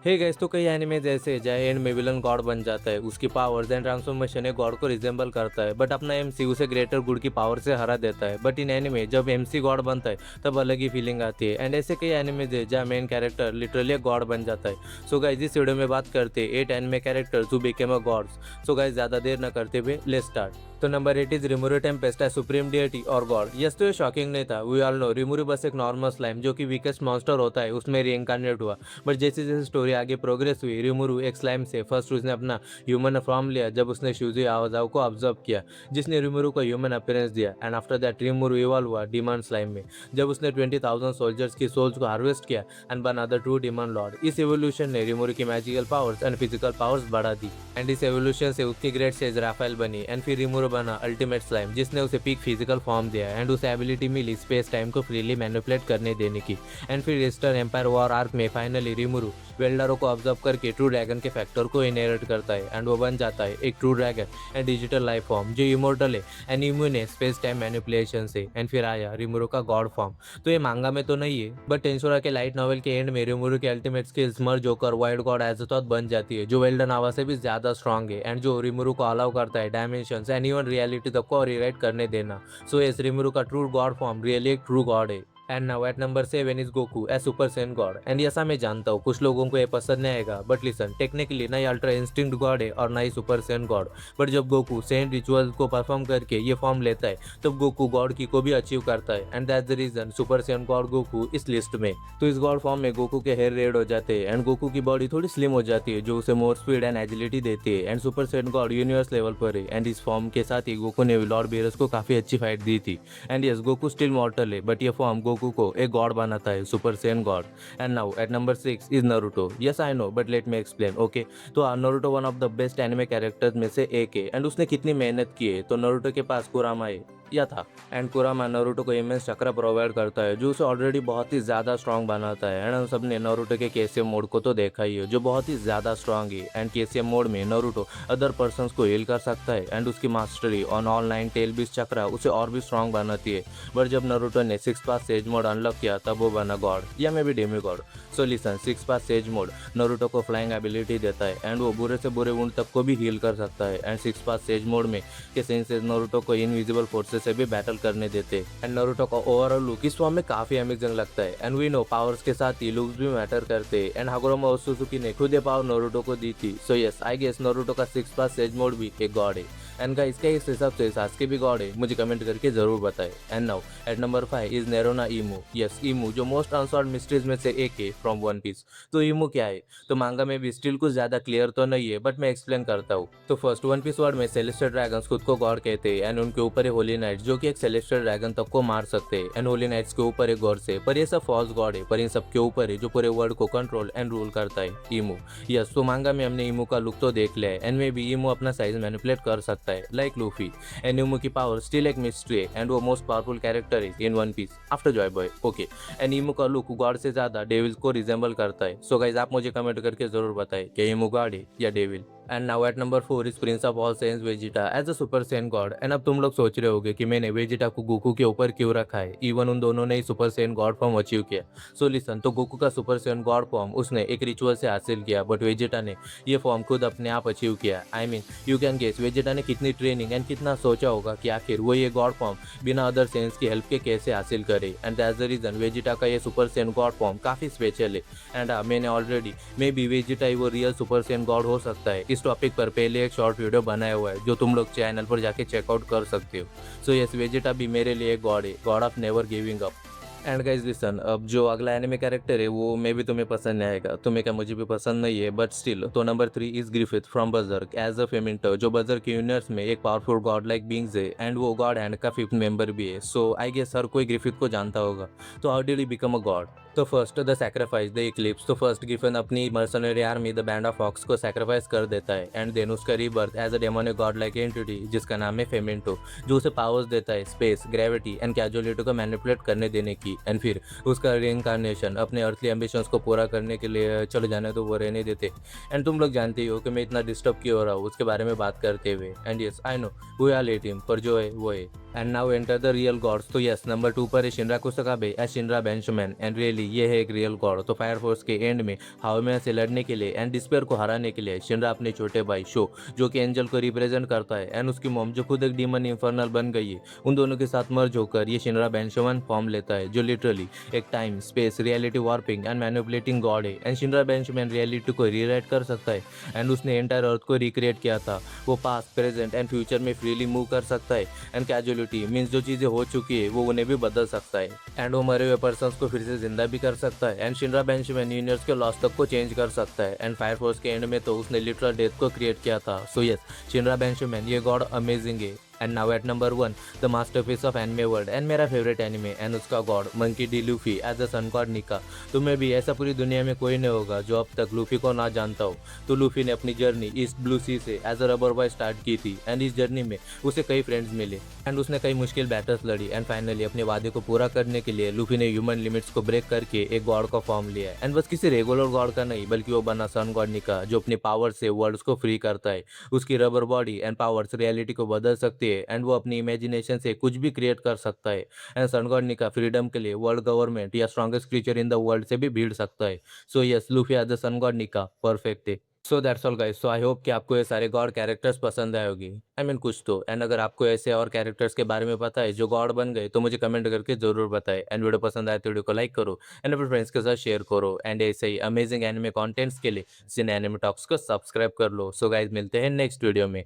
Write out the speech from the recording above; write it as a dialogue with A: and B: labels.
A: Hey guys, तो कई animes ऐसे हैं जहाँ एंड में विलन गॉड बन जाता है। उसकी पावर्स एंड ट्रांसफॉर्मेशन एक गॉड को रिजेंबल करता है, बट अपना एमसी उसे ग्रेटर गुड की पावर से हरा देता है। बट इन एनिमे जब एमसी गॉड बनता है तब अलग ही फीलिंग आती है। एंड ऐसे कई एनिमेज है जहाँ मेन कैरेक्टर लिटरली गॉड बन जाता है। सो गाइस, इस वीडियो में बात करते हैं 8 anime characters who became a gods. So guys, ज्यादा देर न करते हुए लेट्स स्टार्ट। तो number 8 is Rimuru Tempest as supreme deity और गॉड। यस, तो ये शॉकिंग नहीं था। वी ऑल नो रिमोरू बस एक नॉर्मल स्लाइम जो कि वीकेस्ट मॉन्स्टर होता है उसमें रीइंकार्नेट हुआ। बट जैसे जैसे स्टोरी आगे प्रोग्रेस हुई, रिमोरू एक स्लाइम से फर्स्ट उसने अपना ह्यूमन फॉर्म लिया जब उसने शिज़ुए आवाजाओ को ऑब्जर्व किया, जिसने रिमोरू को ह्यूमन अपीयरेंस दिया। एंड आफ्टर दैट रिमोरू इवॉल्व हुआ डीमन स्लाइम में जब उसने 20,000 सोल्जर्स की सोल्स को हार्वेस्ट किया एंड बना द ट्रू डीमन लॉर्ड। इस एवोल्यूशन ने रिमोरू की magical powers and physical powers बढ़ा दी। एंड इस एवोल्यूशन से उसकी ग्रेट सेज राफेल बनी। एंड फिर रिमोरू बना अल्टीमेट स्लाइम जिसने उसे पीक फिजिकल फॉर्म दिया। एंड उसे एबिलिटी मिली स्पेस टाइम को फ्रीली मैनिपुलेट करने देने की। एंड फिर ईस्टर्न एम्पायर वॉर आर्क में फाइनली रिमोरू वेल्डारो को ऑब्जर्व करके ट्रू ड्रैगन के फैक्टर को इनहेरिट करता है एंड वो बन जाता है एक true dragon and digital life form जो इमोर्टल है एंड इम्यून है स्पेस टाइम मैनिपुलेशन से। एंड फिर आया रिमोरू का गॉड फॉर्म। तो ये मांगा में तो नहीं है, बट टेंसोरा के लाइट नॉवल के एंड में रिमोरू की अल्टीमेट स्किल्स मर्ज होकर वाइल्ड गॉड एज़ोथॉथ बन जाती है, जो वेल्डन आवा से भी ज्यादा स्ट्रांग है एंड जो रिमोरू को अलाउ करता है डायमेंशंस एंड इवन रियलिटी तक को रिराइट करने देना। सो यस, रिमोरू का ट्रू गॉड फॉर्म रियली एक ट्रू गॉड है। And now at number 7 is Goku A super Saiyan god. And ऐसा मैं जानता हूँ कुछ लोगों को ये पसंद नहीं आएगा, बट लिसन, टेक्निकली ना ही अल्ट्रा इंस्टिंक्ट गॉड है और ना ही सुपर सैयन गॉड। बट जब गोकू सैयन रिचुअल को परफॉर्म करके ये फॉर्म लेता है तब गोकू गॉड की को भी अचीव करता है। And that's the reason super Saiyan god Goku इस लिस्ट में। तो इस गॉड फॉर्म में गोकू के हेयर रेड हो जाते हैं एंड गोकू की बॉडी थोड़ी स्लिम हो जाती है जो उसे मोर स्पीड एंड एजिलिटी देती है। And super Saiyan God universe level पर है एंड इस फॉर्म के साथ ही गोकू ने लॉर्ड बेरस को काफी अच्छी फाइट दी थी। एंड यस, गोकू स्टिल मॉर्टल है, बट ये फॉर्म गोकू को एक गॉड बनाता है, super Saiyan god. And now at number 6 is Naruto. Yes I know, but let me explain. Okay, तो Naruto one of the best anime characters में से एक है एंड उसने कितनी मेहनत की है। तो नारुतो के पास कुरामा है या था एंड कुरामा नारुतो को इमेंस चक्र प्रोवाइड करता है जो उसे ऑलरेडी बहुत ही ज़्यादा स्ट्रांग बनाता है। एंड हम सब ने नारुतो के केसीएम मोड को तो देखा ही है जो बहुत ही ज़्यादा स्ट्रांग है। एंड केसीएम मोड में नारुतो अदर पर्सन्स को हील कर सकता है एंड उसकी mastery on all 9 tail beast चक्र उसे और भी स्ट्रांग बनाती है। बट जब नारुतो ने 6 पास सेज मोड अनलॉक किया तब वो बना गॉड या may be Demi God. So listen, 6 pass sage mode Naruto को फ्लाइंग एबिलिटी देता है एंड वो बुरे से बुरे वुंड तक को भी हील कर सकता है। एंड 6 पास सेज मोड में के सेंसेस नारुतो को इनविजिबल फोर्सेस से भी बैटल करने देते। एंड नारुतो का ओवरऑल लुक इस फॉर्म में काफी अमेजिंग लगता है। एंड वी नो पावर्स के साथ ही लुक्स भी मैटर करते हैं एंड हागुरोमा ओत्सुजुकी ने खुद ये पावर नारुतो को दी थी। So yes, I guess Naruto का 6 पास सेज मोड भी एक गॉड है। एंड गाइस, इसके इस हिसाब से सास्के भी गॉड है? मुझे कमेंट करके जरूर बताएं। And now at number 5 is Nerona Imu. Yes, Imu जो मोस्ट अनसॉल्व्ड मिस्ट्रीज में से एक है फ्रॉम वन पीस। तो इमू क्या है? तो मांगा में भी स्टिल कुछ ज्यादा क्लियर तो नहीं है, बट मैं एक्सप्लेन करता हूँ। तो फर्स्ट, वन पीस वर्ड में सेलेस्टियल ड्रैगन्स खुद को गॉड कहते हैं एंड उनके ऊपर है होली नाइट्स जो कि एक सेलेस्टियल ड्रैगन तक को मार सकते हैं। एंड होली नाइट्स के ऊपर है गॉड्स है, पर ये सब फॉल्स गॉड है, पर इन सब के ऊपर है जो पूरे वर्ल्ड को कंट्रोल एंड रूल करता है, इमू। यस, तो मांगा में हमने इमू का लुक तो देख लिया है एंड मे बी इमू अपना साइज मैनिपुलेट कर सकता है लाइक लूफी। एंड इमू की पावर स्टिल एक मिस्ट्री है एंड वो मोस्ट पावरफुल कैरेक्टर है in one piece after Joy Boy. Okay, and Imu का लुक गॉड से ज्यादा डेविल को रिजेंबल करता है। सो गाइस, आप मुझे कमेंट करके जरूर बताएं कि इमू गॉड है या devil. And now at number 4 is prince of all Saiyans Vegeta as a super Saiyan god. And अब तुम लोग सोच रहे होगे कि मैंने वेजिटा को गोकू के ऊपर क्यों रखा है, इवन उन दोनों ने ही super Saiyan god form achieve किया। सो लिसन, तो गोकू का सुपर सैयन गॉड फॉर्म उसने एक रिचुअल से हासिल किया, बट वेजिटा ने ये फॉर्म खुद अपने आप अचीव किया। I mean you can guess Vegeta ने कितनी ट्रेनिंग एंड कितना सोचा होगा कि आखिर वो ये गॉड फॉर्म बिना अदर सेंस की हेल्प के कैसे हासिल करे। And that's the reason Vegeta का ये सुपर सैयन गॉड फॉर्म काफी स्पेशल है। एंड मैंने ऑलरेडी मे बी वेजिटा ही वो रियल सुपर सैयन गॉड हो सकता है इस टॉपिक पर पहले एक शॉर्ट वीडियो बनाया हुआ है जो तुम लोग चैनल पर जाके चेकआउट कर सकते हो। सो यस, वेजिटा भी मेरे लिए गॉड है, God of never giving up. And guys listen, अब जो अगला एनिमे कैरेक्टर है वो मे भी तुम्हें पसंद नहीं आएगा, तुम्हें क्या मुझे भी पसंद नहीं है, बट स्टिल। तो number 3 is Griffith from Berserk as a Femto, जो बजर्क के यूनिवर्स में एक पावरफुल गॉड लाइक बींग्स है एंड वो गॉड हैंड का 5th मेंबर भी है। सो आई गेस हर कोई ग्रिफिथ को जानता होगा। तो how did he become a god? तो first the sacrifice the eclipse. तो फर्स्ट ग्रिफिन अपनी mercenary army the band of hawks को सैक्रिफाइस कर देता है एंड देन उसका rebirth as a demonic god like entity जिसका नाम है फेमेंटो, जो उसे पावर्स देता है स्पेस, ग्रेविटी एंड कैजुअलिटी को मैनिपुलेट करने देने की। की एंड फिर उसका रीइंकार्नेशन अपने अर्थली एम्बिशंस को पूरा करने के लिए चले जाने तो वो रहने देते। एंड तुम लोग जानते ही हो कि मैं इतना डिस्टर्ब क्यों हो रहा हूँ उसके बारे में बात करते हुए। And yes I know we are let him, पर जो है वो है। And now enter the real gods. तो यस नंबर 2 पर है Shinra Kusakabe as Shinra Benchman. And really ये है एक रियल गॉड। तो फायर फोर्स के एंड में हाउमे से लड़ने के लिए एंड डिस्पेयर को हराने के लिए शिनरा अपने छोटे भाई शो, जो कि एंजल को रिप्रेजेंट करता है, एंड उसकी मॉम जो खुद एक डीमन इंफर्नल बन गई है, उन दोनों के साथ मर्ज होकर ये शिनरा बेंचमैन फॉर्म लेता है, जो लिटरली एक time space reality warping and manipulating God है। एंड शिनरा बेंचमैन रियलिटी को रीराइट कर सकता है एंड उसने एंटायर अर्थ को रिक्रिएट किया था। वो पास्ट प्रेजेंट एंड फ्यूचर में फ्रीली मूव कर सकता है एंड कैजुअलिटी मीन्स जो चीज़ें हो चुकी है वो उन्हें भी बदल सकता है एंड वो मरे हुए पर्सन्स को फिर से जिंदा भी कर सकता है। एंड शिनरा बेंचमैन यूनिवर्स के लॉस तक को चेंज कर सकता है एंड फायर फोर्स के एंड में तो उसने लिटरल डेथ को क्रिएट किया था। सो यस शिनरा बेंचमैन ये गॉड अमेजिंग है। And now at number 1 the masterpiece of anime world and मेरा फेवरेट एनिमे एंड उसका god monkey D Luffy as a sun god Nika. तुम्हें भी ऐसा पूरी दुनिया में कोई नहीं होगा जो अब तक लूफी को ना जानता हो। तो लूफी ने अपनी जर्नी ईस्ट ब्लू सी से as a rubber boy start की थी एंड इस जर्नी में उसे कई फ्रेंड्स मिले एंड उसने कई मुश्किल बैटल्स लड़ी एंड फाइनली अपने वादे को पूरा करने के लिए लूफी ने ह्यूमन लिमिट्स को ब्रेक करके एक गॉड का फॉर्म लिया एंड बस किसी रेगुलर गॉड का नहीं बल्कि वो बना सन गॉड निका, जो अपने पावर से वर्ल्ड्स को फ्री करता है। उसकी rubber body and powers reality को बदल सकती है एंड वो अपनी इमेजिनेशन से कुछ भी क्रिएट कर सकता है। And sun god Nika freedom के लिए वर्ल्ड गवर्नमेंट या strongest creature in the world से भी भीड़ सकता है। So yes Luffy as the sun god Nika perfect है। So that's all guys. So I hope कि आपको ये सारे गॉड कैरेक्टर्स पसंद आए होगी। आई मीन कुछ तो। एंड अगर आपको ऐसे और कैरेक्टर्स के बारे में पता है जो गॉड बन गए तो मुझे कमेंट करके जरूर बताएं। एंड वीडियो पसंद आए तो वीडियो को लाइक करो एंड अपने फ्रेंड्स के साथ शेयर करो एंड ऐसे ही अमेजिंग एनिमे कंटेंट्स के लिए सिने एनिमे टॉक्स को सब्सक्राइब कर लो। सो गाइस मिलते हैं नेक्स्ट वीडियो में।